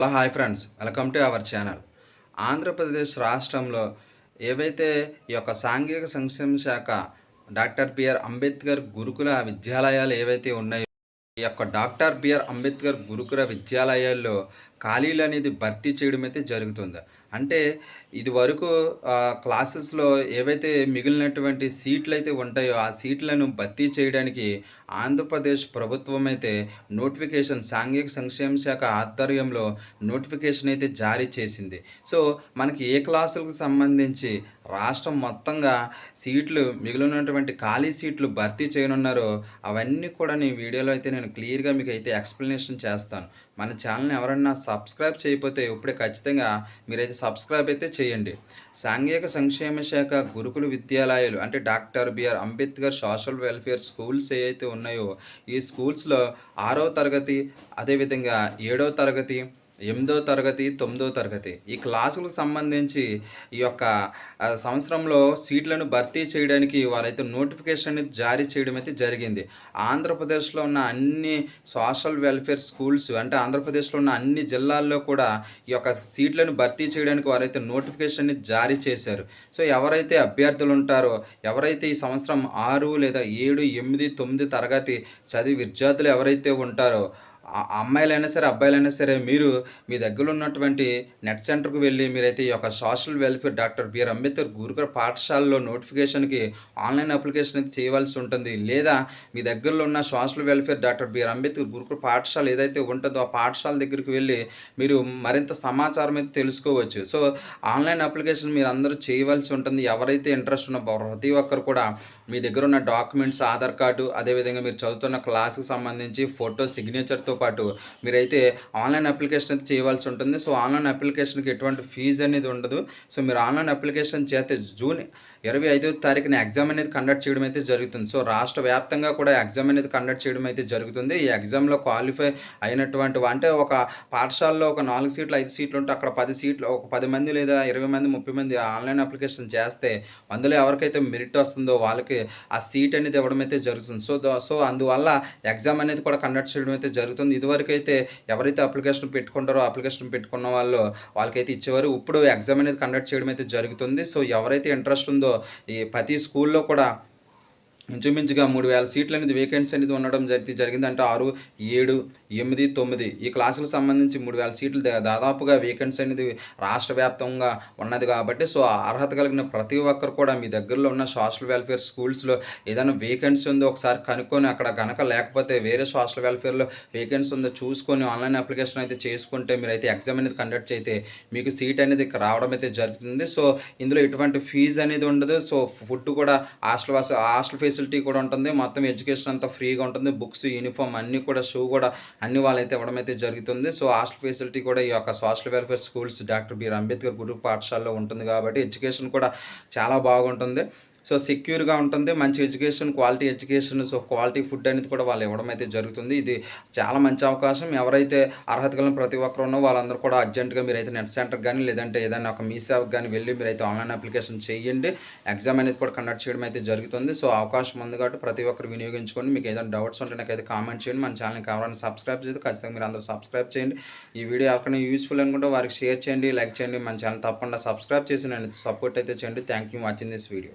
Hello hi friends, welcome to our channel. Andhra Pradesh రాష్ట్రంలో ఏవైతే ఈ యొక్క సాంఘిక సంక్షేమ శాఖ డాక్టర్ బిఆర్ అంబేద్కర్ గురుకుల విద్యాలయాలు ఏవైతే ఉన్నాయో, ఈ యొక్క డాక్టర్ బిఆర్ అంబేద్కర్ గురుకుల విద్యాలయాల్లో ఖాళీలు అనేది భర్తీ చేయడం అయితే జరుగుతుంది. అంటే ఇది వరకు క్లాసెస్‌లో ఏవైతే మిగిలినటువంటి సీట్లయితే ఉంటాయో, ఆ సీట్లను భర్తీ చేయడానికి ఆంధ్రప్రదేశ్ ప్రభుత్వం అయితే నోటిఫికేషన్ సాంఘిక సంక్షేమ శాఖ ఆధ్వర్యంలో నోటిఫికేషన్ అయితే జారీ చేసింది. సో, మనకి ఏ క్లాసులకు సంబంధించి రాష్ట్రం మొత్తంగా సీట్లు మిగిలినటువంటి ఖాళీ సీట్లు భర్తీ చేయనున్నారో, అవన్నీ కూడా ఈ వీడియోలో అయితే నేను క్లియర్‌గా మీకైతే ఎక్స్‌ప్లనేషన్ చేస్తాను. మన ఛానల్‌ని ఎవరన్నా సబ్స్క్రైబ్ చేయకపోతే ఇప్పుడే ఖచ్చితంగా మీరైతే సబ్స్క్రైబ్ అయితే చేయండి. సాంఘిక సంక్షేమ శాఖ గురుకుల విద్యాలయాలు అంటే doctor B R Ambedkar social welfare schools ఏవైతే ఉన్నాయో, ఈ స్కూల్స్‌లో 6వ తరగతి, అదేవిధంగా 7వ తరగతి, 8దో తరగతి, 9దో తరగతి ఈ క్లాసులకు సంబంధించి ఈ యొక్క సంవత్సరంలో సీట్లను భర్తీ చేయడానికి వాళ్ళైతే నోటిఫికేషన్ అనేది జారీ చేయడం అయితే జరిగింది. ఆంధ్రప్రదేశ్‌లో ఉన్న అన్ని సోషల్ వెల్ఫేర్ స్కూల్స్ అంటే ఆంధ్రప్రదేశ్‌లో ఉన్న అన్ని జిల్లాల్లో కూడా ఈ యొక్క సీట్లను భర్తీ చేయడానికి వారైతే నోటిఫికేషన్‌ని జారీ చేశారు. సో, ఎవరైతే అభ్యర్థులు ఉంటారో, ఎవరైతే ఈ సంవత్సరం 6 లేదా 7, 8, 9 తరగతి చదివి విద్యార్థులు ఎవరైతే ఉంటారో అమ్మాయిలైనా సరే, అబ్బాయిలైనా సరే మీరు మీ దగ్గరలో ఉన్నటువంటి నెట్ సెంటర్‌కి వెళ్లి మీరైతే ఈ యొక్క social welfare doctor B R Ambedkar గురుకుల పాఠశాలలో నోటిఫికేషన్‌కి ఆన్‌లైన్ అప్లికేషన్ అయితే చేయవలసి ఉంటుంది. లేదా మీ దగ్గరలో ఉన్న social welfare doctor B R Ambedkar గురుకుల పాఠశాల ఏదైతే ఉంటుందో ఆ పాఠశాల దగ్గరికి వెళ్లి మీరు మరింత సమాచారం అయితే తెలుసుకోవచ్చు. సో, ఆన్‌లైన్ అప్లికేషన్ మీరందరూ చేయవలసి ఉంటుంది. ఎవరైతే ఇంట్రెస్ట్ ఉన్న ప్రతి ఒక్కరు కూడా మీ దగ్గర ఉన్న డాక్యుమెంట్స్, ఆధార్ కార్డు, అదేవిధంగా మీరు చదువుతున్న క్లాస్‌కి సంబంధించి ఫోటో, సిగ్నేచర్‌తో పాటు మీరైతే ఆన్‌లైన్ అప్లికేషన్ అయితే చేయవలసి ఉంటుంది. సో, ఆన్‌లైన్ అప్లికేషన్‌కి ఎటువంటి ఫీజు అనేది ఉండదు. సో, మీరు ఆన్‌లైన్ అప్లికేషన్ చేస్తే జూన్ 25వ తారీఖున ఎగ్జామ్ అనేది కండక్ట్ చేయడం అయితే జరుగుతుంది. సో, రాష్ట్ర వ్యాప్తంగా కూడా ఎగ్జామ్ అనేది కండక్ట్ చేయడం అయితే జరుగుతుంది. ఈ ఎగ్జామ్‌లో క్వాలిఫై అయినటువంటి అంటే ఒక పాఠశాలలో ఒక 4 సీట్లు, 5 సీట్లు ఉంటే అక్కడ 10 సీట్లు ఒక 10 మంది లేదా 20 మంది, 30 మంది ఆన్‌లైన్ అప్లికేషన్ చేస్తే అందులో ఎవరికైతే మెరిట్ వస్తుందో వాళ్ళకి ఆ సీట్ అనేది ఇవ్వడం అయితే జరుగుతుంది. సో, అందువల్ల ఎగ్జామ్ అనేది కూడా కండక్ట్ చేయడం అయితే జరుగుతుంది. ఇదివరకైతే ఎవరైతే అప్లికేషన్ పెట్టుకుంటారో అప్లికేషన్ పెట్టుకున్న వాళ్ళకైతే ఇచ్చేవారు. ఇప్పుడు ఎగ్జామ్ అనేది కండక్ట్ చేయడం అయితే జరుగుతుంది. సో, ఎవరైతే ఇంట్రెస్ట్ ఉందో ఈ ప్రతి స్కూల్‌లో కూడా ఇంచుమించుగా 3000 సీట్లు అనేది వేకెన్సీ అనేది ఉండడం జరిగింది. అంటే 6, 7, 8, 9 ఈ క్లాసులకు సంబంధించి 3000 సీట్లు దాదాపుగా వేకెన్సీ అనేది రాష్ట్ర వ్యాప్తంగా ఉన్నది కాబట్టి సో, అర్హత కలిగిన ప్రతి ఒక్కరు కూడా మీ దగ్గరలో ఉన్న సోషల్ వెల్ఫేర్ స్కూల్స్‌లో ఏదైనా వేకెన్సీ ఉందో ఒకసారి కనుక్కొని అక్కడ గనక లేకపోతే వేరే సోషల్ వెల్ఫేర్‌లో వేకెన్సీ ఉందో చూసుకొని ఆన్‌లైన్ అప్లికేషన్ అయితే చేసుకుంటే మీరైతే ఎగ్జామ్ అనేది కండక్ట్ చేస్తే మీకు సీట్ అనేది రావడం అయితే జరుగుతుంది. సో, ఇందులో ఎటువంటి ఫీజు అనేది ఉండదు. సో, ఫుడ్ కూడా హాస్టల్ ఫెసిలిటీ కూడా ఉంటుంది. మొత్తం ఎడ్యుకేషన్ అంతా ఫ్రీగా ఉంటుంది. బుక్స్, యూనిఫామ్ అన్నీ కూడా షూ కూడా అన్ని వాళ్ళైతే ఇవ్వడం అయితే జరుగుతుంది. సో, హాస్టల్ ఫెసిలిటీ కూడా ఈ యొక్క social welfare schools doctor B R Ambedkar గురుకుల పాఠశాలలో ఉంటుంది కాబట్టి ఎడ్యుకేషన్ కూడా చాలా బాగుంటుంది. సో, సెక్యూర్‌గా ఉంటుంది. మంచి education, quality education, so, quality food అనేది కూడా వాళ్ళు ఇవ్వడం అయితే జరుగుతుంది. ఇది చాలా మంచి అవకాశం. ఎవరైతే అర్హత కలిగిన ప్రతి ఒక్కరు ఉన్నో వాళ్ళందరూ కూడా అర్జెంట్‌గా మీరైతే నెట్ సెంటర్‌కి గాని, లేదంటే ఏదైనా ఒక మీ సేవకి గాని వెళ్లి మీరైతే ఆన్‌లైన్ అప్లికేషన్ చేయండి. ఎగ్జామ్ అనేది కూడా కండక్ట్ చేయడం అయితే జరుగుతుంది. సో, అవకాశం ఉంది కాబట్టి ప్రతి ఒక్కరు వినియోగించుకోండి. మీకు ఏదైనా డౌట్స్ ఉంటే నాకైతే కామెంట్ చేయండి. మన ఛానల్‌ని ఎవరైనా సబ్స్క్రైబ్ చేయకపోతే ఖచ్చితంగా మీరందరూ సబ్స్క్రైబ్ చేయండి. ఈ వీడియో ఎవరికైనా యూజ్‌ఫుల్ అనుకుంటే వారికి షేర్ చేయండి, లైక్ చేయండి. మన ఛానల్ తప్పకుండా సబ్స్క్రైబ్ చేసి నన్ను సపోర్ట్ అయితే చేయండి. Thank you watching this video.